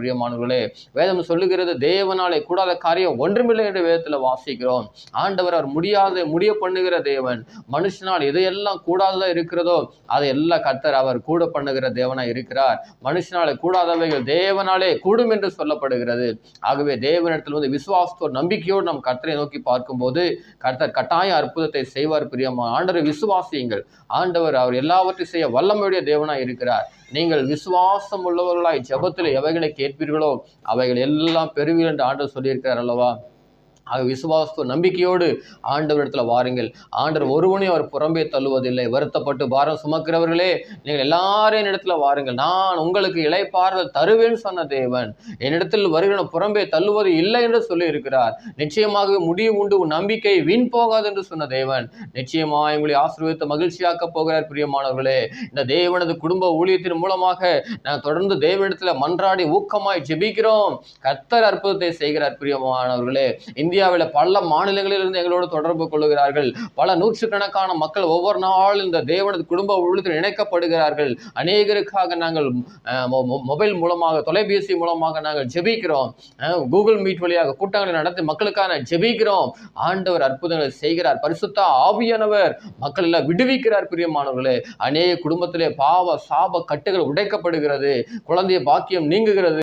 பிரியமானவர்களே. வேதம் சொல்லுகிறது தேவனாலே கூடாத காரியம் ஒன்றுமில்லை என்று வேதத்துல வாசிக்கிறோம். ஆண்டவர் அவர் முடிய பண்ணுகிற தேவன். மனுஷனால் எதையெல்லாம் கூடாததா இருக்கிறதோ அதையெல்லாம் கர்த்தர் அவர் கூட பண்ணுகிற தேவனா இருக்கிறார். மனுஷனாலே கூடாதவைகள் தேவனாலே கூடும் என்று சொல்லப்படுகிறது. ஆகவே தேவனிடத்தில் விசுவாசத்தோடு நம்பிக்கையோடு நம் கர்த்தரை நோக்கி பார்க்கும்போது கர்த்தர் கட்டாய அற்புதத்தை செய்வார். பிரியமா ஆண்டவரை விசுவாசியுங்கள். ஆண்டவர் அவர் எல்லாவற்றையும் செய்ய வல்லமையுடைய தேவனாய் இருக்கிறார். நீங்கள் விசுவாசம் உள்ளவர்களாய் ஜெபத்தில் எவைகளை கேட்பீர்களோ அவைகள் எல்லாம் பெறுவீர்கள் என்று ஆண்டவர் சொல்லியிருக்கிறார் அல்லவா? ஆக விசுவாசத்தோடு நம்பிக்கையோடு ஆண்டவரிடத்துல வாருங்கள். ஆண்டவர் ஒருவனையும் அவர் புறம்பே தள்ளுவதில்லை. வருத்தப்பட்டு பாரம் சுமக்கிறவர்களே, நீங்கள் எல்லாரும் என்னிடத்துல வாருங்கள், நான் உங்களுக்கு இளைப்பாறுதல் தருவேன் சொன்ன தேவன். என்னிடத்தில் வருகிற புறம்பே தள்ளுவது இல்லை என்று சொல்லி இருக்கிறார். நிச்சயமாகவே முடிவு உண்டு, உன் நம்பிக்கை வீண் போகாது என்று சொன்ன தேவன் நிச்சயமாக உங்களை ஆசீர்வதித்து மகிழ்ச்சியாக்க போகிறார். பிரியமானவர்களே, இந்த தேவனது குடும்ப ஊழியத்தின் மூலமாக நான் தொடர்ந்து தேவனிடத்துல மன்றாடி ஊக்கமாய் ஜெபிக்கிறோம். கர்த்தர் அற்புதத்தை செய்கிறார். பிரியமானவர்களே, இந்தியாவில் பல மாநிலங்களிலிருந்து எங்களோடு தொடர்பு கொள்கிறார்கள். பல நூற்றுக்கணக்கான மக்கள் ஒவ்வொரு நாளும் இந்த தேவனது குடும்ப ஊழியத்தில் இணைக்கப்படுகிறார்கள். அநேகருக்காக நாங்கள் மொபைல் மூலமாக, தொலைபேசி மூலமாக நாங்கள் ஜெபிக்கிறோம். கூகுள் மீட் வழியாக கூட்டங்களை நடத்தி மக்களுக்காக ஜெபிக்கிறோம். ஆண்டவர் அற்புதங்களை செய்கிறார். பரிசுத்த ஆவியானவர் மக்கள் எல்லாம் விடுவிக்கிறார். பிரியமானவர்களே, அநேக குடும்பத்திலே பாவ சாப கட்டுகள் உடைக்கப்படுகிறது. குழந்தைய பாக்கியம் நீங்குகிறது.